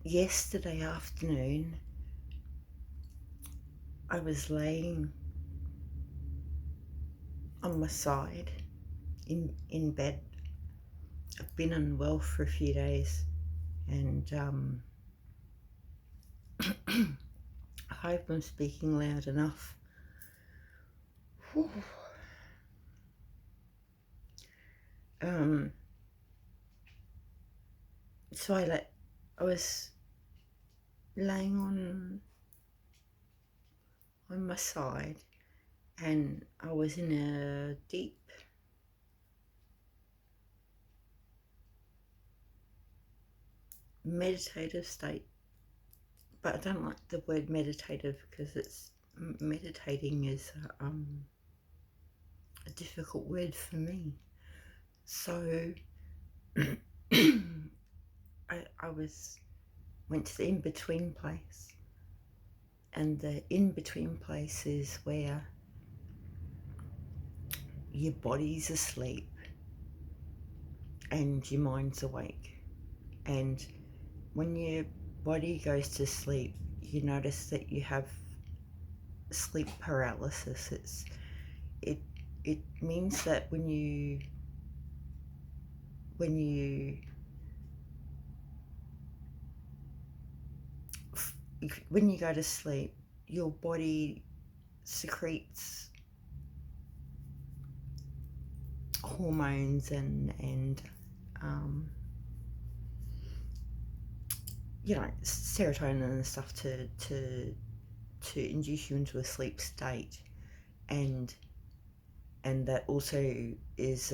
yesterday afternoon, I was laying on my side in bed. I've been unwell for a few days, and I hope I'm speaking loud enough. Whew. Um, so I was laying on my side, and I was in a deep meditative state. But I don't like the word meditative because it's meditating is a difficult word for me. So I went to the in-between place, and the in-between place is where your body's asleep and your mind's awake. And when your body goes to sleep, you notice that you have sleep paralysis. It means that when you go to sleep, your body secretes hormones and um, serotonin and stuff to induce you into a sleep state, and that also is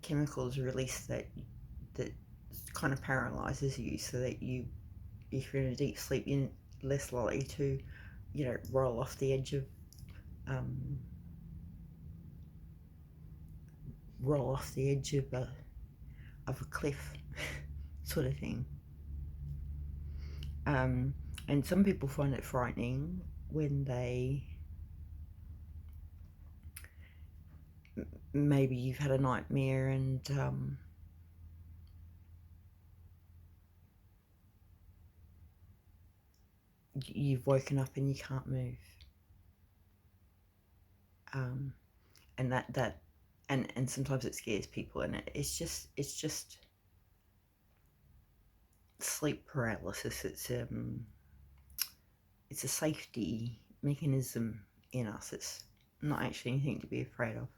chemicals released that kind of paralyzes you, so that if you're in a deep sleep, you're less likely to roll off the edge of a cliff sort of thing. And some people find it frightening when maybe you've had a nightmare and you've woken up and you can't move, and that and sometimes it scares people, and it's just sleep paralysis. It's a safety mechanism in us. It's not actually anything to be afraid of.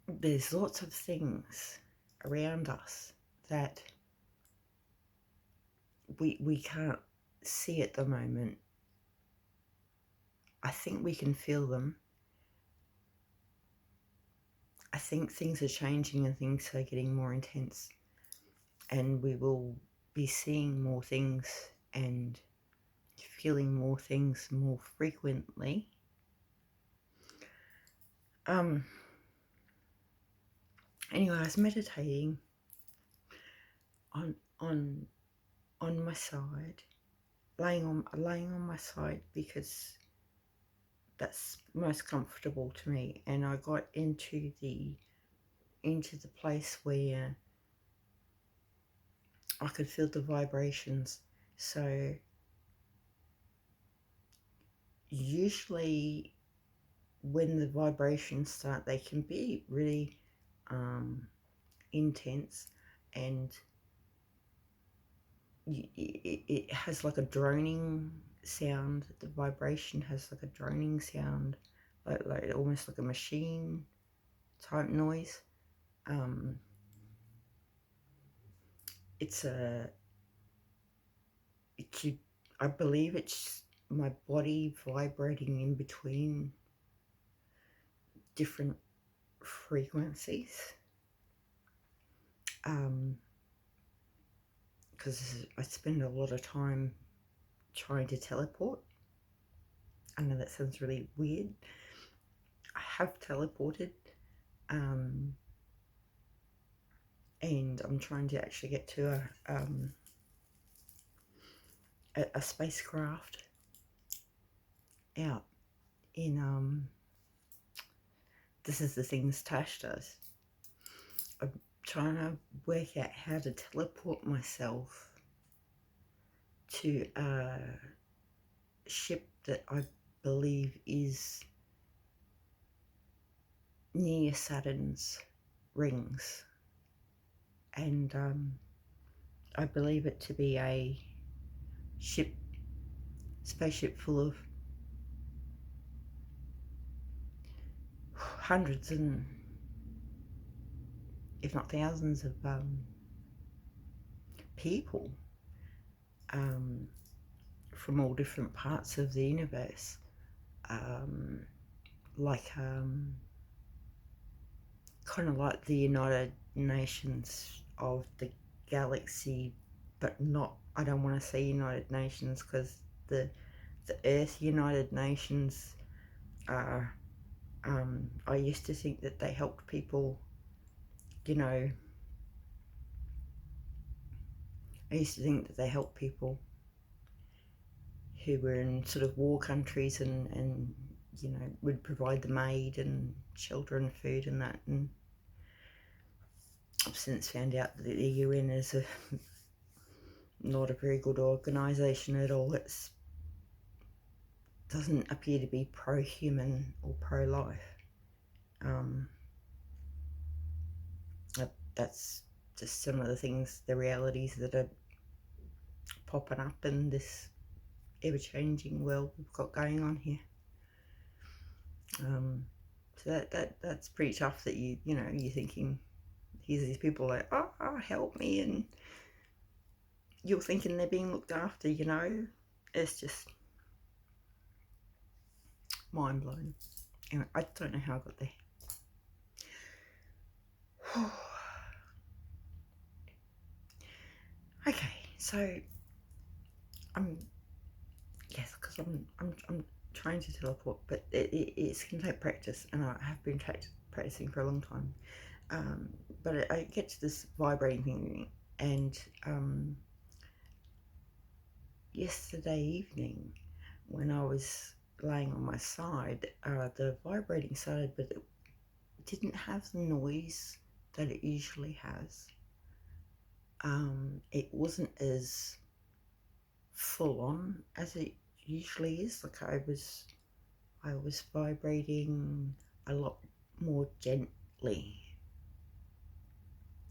There's lots of things around us that we can't see at the moment. I think we can feel them. I think things are changing and things are getting more intense, and we will be seeing more things and feeling more things more frequently. Anyway, I was meditating on my side, laying on my side, because that's most comfortable to me, and I got into the place where I could feel the vibrations. So usually when the vibrations start, they can be really intense, and it has like a droning sound. The vibration has like a droning sound, like almost like a machine type noise. I believe it's my body vibrating in between different frequencies, because I spend a lot of time trying to teleport. I know that sounds really weird. I have teleported, and I'm trying to actually get to a spacecraft out in this is the things Tash does. trying to work out how to teleport myself to a ship that I believe is near Saturn's rings, and I believe it to be a spaceship full of hundreds and if not thousands of people from all different parts of the universe, like kind of like the United Nations of the galaxy, but not. I don't want to say United Nations because the Earth United Nations are. I used to think that they helped people. You know, I used to think that they helped people who were in sort of war countries and you know would provide them aid and shelter and food and that. And I've since found out that the UN is not a very good organisation at all. It doesn't appear to be pro-human or pro-life. That's just some of the things, the realities that are popping up in this ever-changing world we've got going on here. So that's pretty tough. That you're thinking, here's these people like, oh, help me, and you're thinking they're being looked after. It's just mind blowing. Anyway, I don't know how I got there. Okay, so because I'm trying to teleport, but it's going to take practice, and I have been practicing for a long time. But I get to this vibrating thing, and yesterday evening, when I was laying on my side, the vibrating started, but it didn't have the noise that it usually has. It wasn't as full on as it usually is. Like I was vibrating a lot more gently,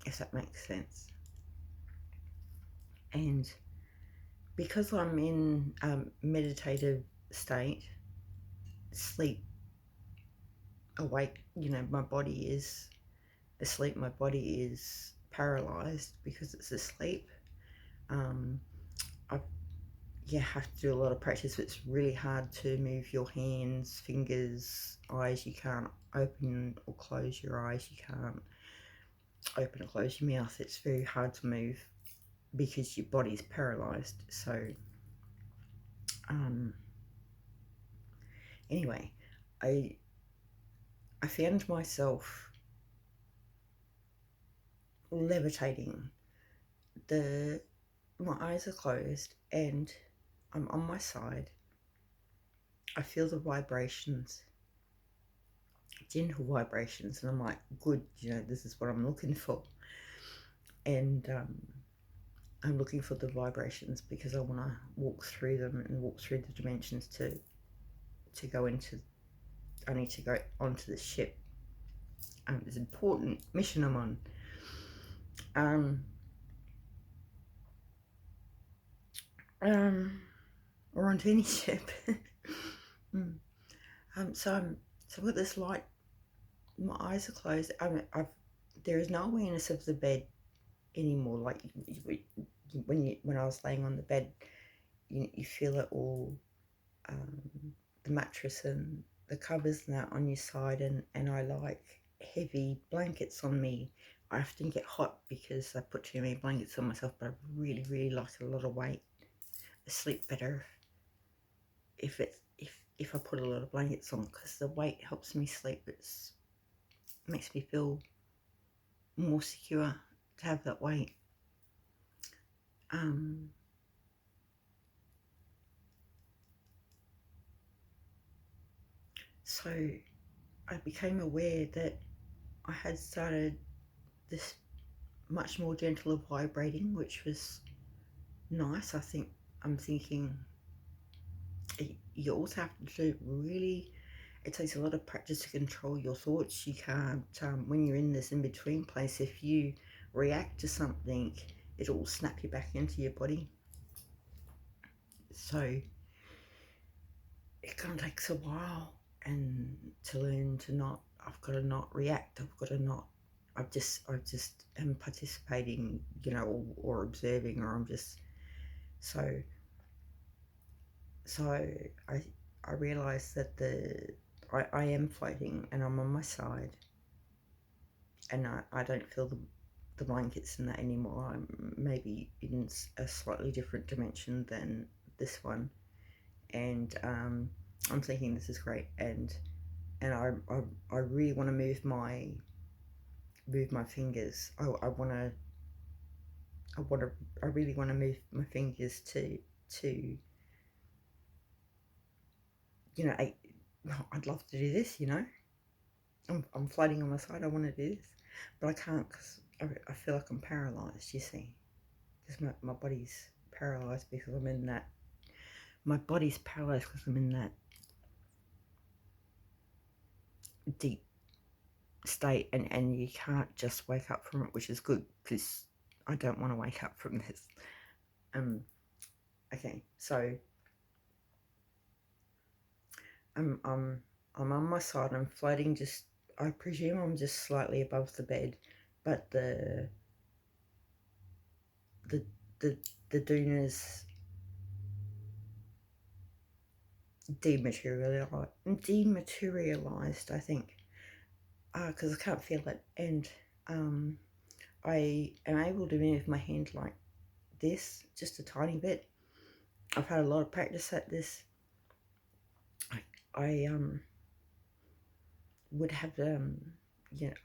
if that makes sense. And because I'm in meditative state, sleep, awake, my body is asleep, my body is paralyzed because it's asleep. I have to do a lot of practice. It's really hard to move your hands, fingers, eyes. You can't open or close your eyes. You can't open or close your mouth. It's very hard to move because your body's paralyzed. So anyway, I found myself levitating. My eyes are closed and I'm on my side. I feel the vibrations, gentle vibrations, and I'm like, good, this is what I'm looking for. And I'm looking for the vibrations because I want to walk through them and walk through the dimensions to go into. I need to go onto the ship. It's an important mission I'm on. Or onto any ship. So with this light, my eyes are closed. There is no awareness of the bed anymore. Like when I was laying on the bed, you feel it all, the mattress and the covers and that on your side, and I like heavy blankets on me. I often get hot because I put too many blankets on myself, but I really, really like a lot of weight. I sleep better if I put a lot of blankets on, because the weight helps me sleep. It makes me feel more secure to have that weight. So I became aware that I had started this much more gentle vibrating, which was nice. I'm thinking you also have to really, it takes a lot of practice to control your thoughts. You can't, when you're in this in-between place, if you react to something, it'll snap you back into your body. So it kind of takes a while, and to learn to not, I've got to not react. I've got to not, I just am participating, or observing, or I'm just, so I realised that I am floating and I'm on my side, and I don't feel the blankets and that anymore. I'm maybe in a slightly different dimension than this one, and I'm thinking this is great, and I really want to move my fingers. I really want to move my fingers to I'd love to do this. I'm floating on my side. I want to do this, but I can't because I feel like I'm paralysed. You see, because my body's paralysed because I'm in that. My body's paralysed because I'm in that deep state, and you can't just wake up from it, which is good because I don't want to wake up from this. Okay, so I'm on my side. I'm floating. Just, I presume I'm just slightly above the bed, but the Duna's dematerialized, I think, because I can't feel it, and I am able to move my hand like this, just a tiny bit. I've had a lot of practice at this. I would have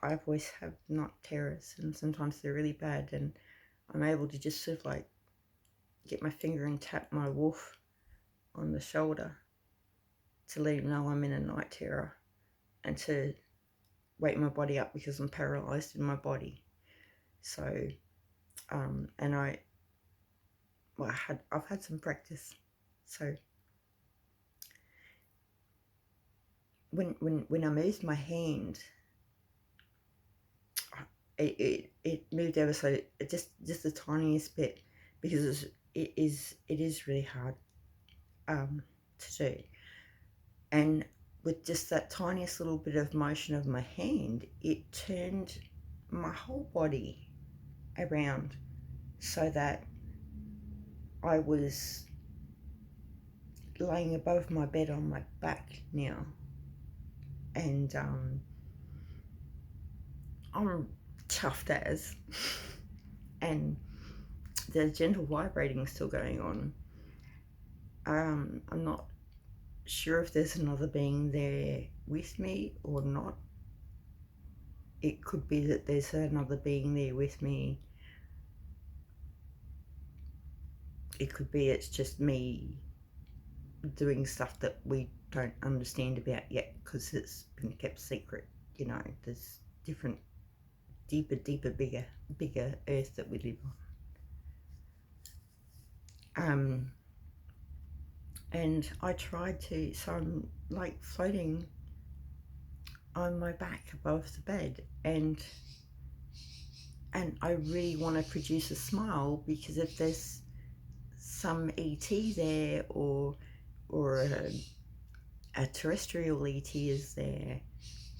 I've always have night terrors, and sometimes they're really bad, and I'm able to just sort of like get my finger and tap my wolf on the shoulder to let him know I'm in a night terror, and to wake my body up because I'm paralyzed in my body. So and I've had some practice. So when I moved my hand, it moved ever so, just the tiniest bit, because it is really hard to do, and with just that tiniest little bit of motion of my hand, it turned my whole body around so that I was laying above my bed on my back now, and I'm chuffed as, and the gentle vibrating is still going on. I'm not sure if there's another being there with me or not. It could be that there's another being there with me. It could be it's just me doing stuff that we don't understand about yet because it's been kept secret. There's different, deeper, bigger earth that we live on. And I tried to, so I'm like floating on my back above the bed, and I really want to produce a smile, because if there's some ET there, or a terrestrial ET is there,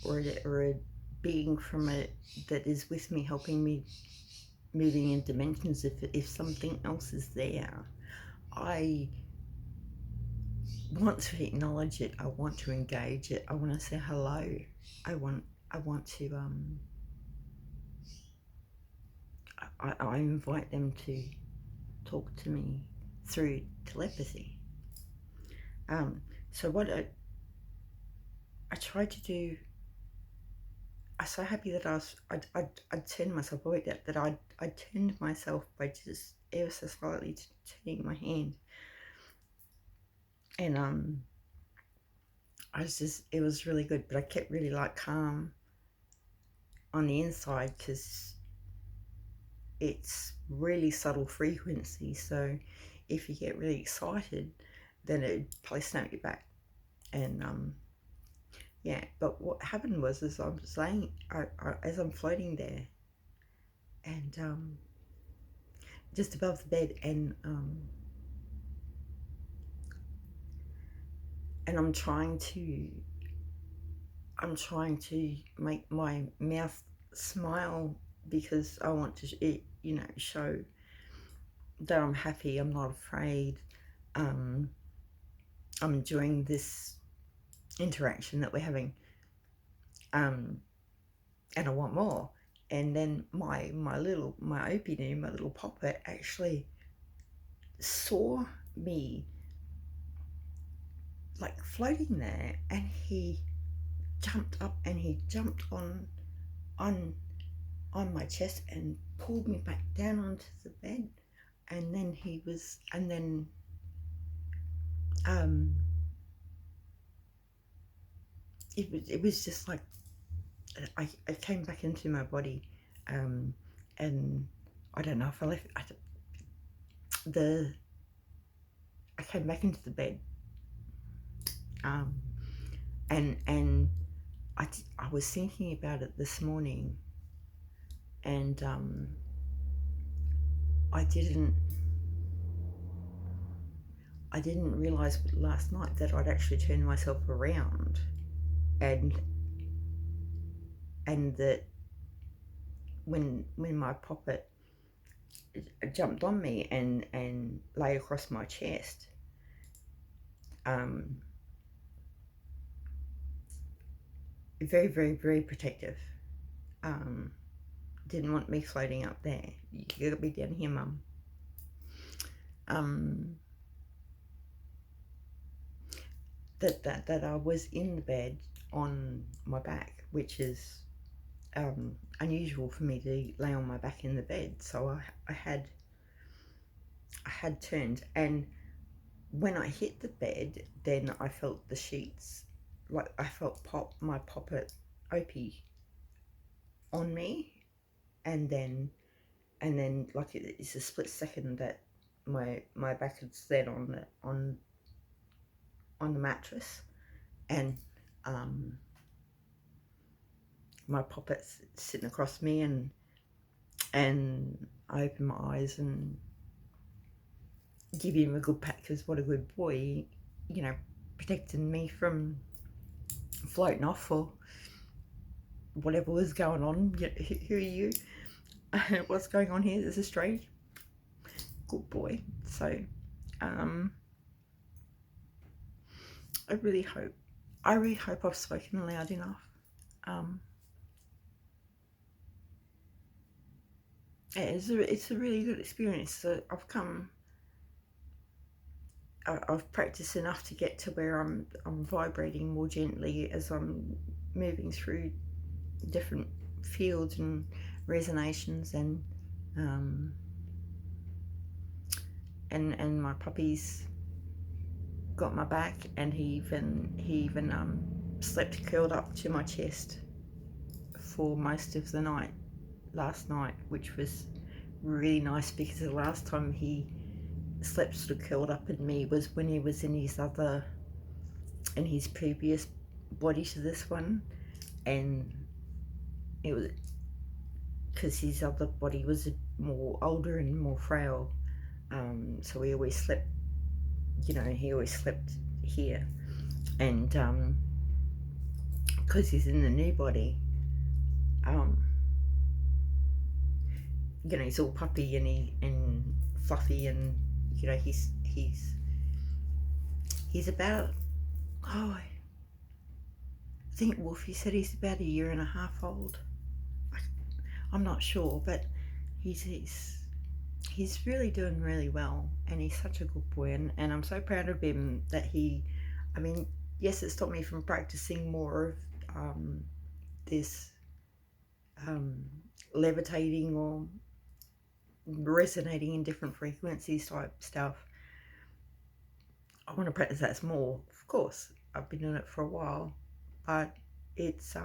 or a being from it that is with me, helping me moving in dimensions, if something else is there, I want to acknowledge it. I want to engage it. I want to say hello. I want to I invite them to talk to me through telepathy. So what I tried to do, I'm so happy that I turned myself away, that I turned myself by just ever so slightly turning my hand, and it was really good, but I kept really like calm on the inside, because it's really subtle frequency. So if you get really excited, then it'd probably snap you back. And yeah, but what happened was, as I'm saying, as I'm floating there, and just above the bed, and I'm trying to make my mouth smile because I want to, show that I'm happy, I'm not afraid, I'm enjoying this interaction that we're having, and I want more. And then my OPD, my little puppet, actually saw me like floating there, and he jumped up and he jumped on on my chest and pulled me back down onto the bed. And then it was just like I came back into my body, and I don't know if I came back into the bed, and I was thinking about it this morning, and I didn't realize last night that I'd actually turned myself around, and that when my puppet jumped on me and lay across my chest, very, very, very protective. Didn't want me floating up there. You gotta be down here, Mum. That I was in the bed on my back, which is unusual for me to lay on my back in the bed. So I had turned, and when I hit the bed, then I felt the sheets, like I felt my puppet Opie on me, and then like it's a split second that my back had slid on the mattress, and my puppet's sitting across me, and I open my eyes and give him a good pat, because what a good boy, protecting me from floating off or whatever was going on. Who are you? What's going on here? This is strange. Good boy. So I really hope I've spoken loud enough. It's a really good experience. So I've practiced enough to get to where I'm vibrating more gently as I'm moving through different fields and resonations, and my puppy's got my back, and he even slept curled up to my chest for most of the night last night, which was really nice, because the last time he slept sort of curled up in me was when he was in his previous body to this one, and it was because his other body was more older and more frail, so he always slept, he always slept here, and because he's in the new body, he's all puppy and fluffy, and he's about, I think Wolfie said he's about 1.5 years old. I'm not sure, but he's really doing really well, and he's such a good boy, and I'm so proud of him that yes, it stopped me from practicing more of this levitating or resonating in different frequencies type stuff. I want to practice that more, of course. I've been doing it for a while, but it's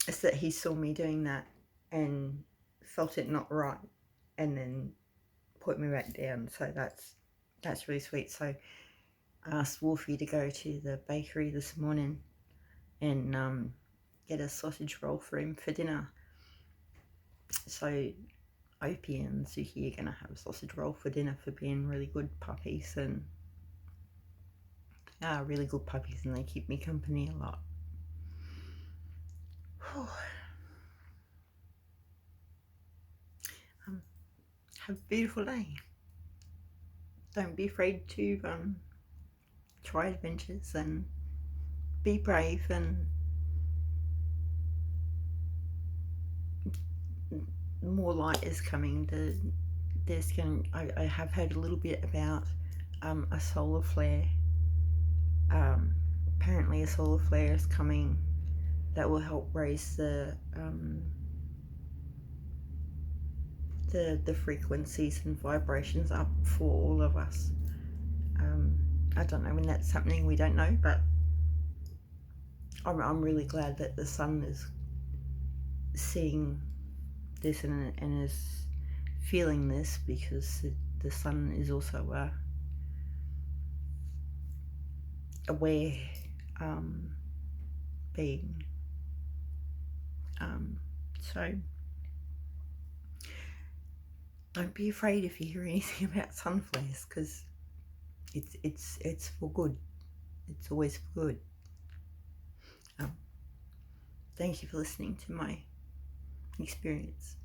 it's that he saw me doing that and felt it not right, and then put me back down. So that's really sweet. So I asked Wolfie to go to the bakery this morning and get a sausage roll for him for dinner. So Opie and Suki are going to have a sausage roll for dinner for being really good puppies, and really good puppies, and they keep me company a lot. Have a beautiful day. Don't be afraid to try adventures, and be brave, and more light is coming. I have heard a little bit about a solar flare. Apparently a solar flare is coming that will help raise the frequencies and vibrations up for all of us. I don't know when that's happening, we don't know, but I'm really glad that the sun is seeing this and is feeling this, because the sun is also aware being. So don't be afraid if you hear anything about sun flares, because it's for good. It's always for good. Thank you for listening to my experience.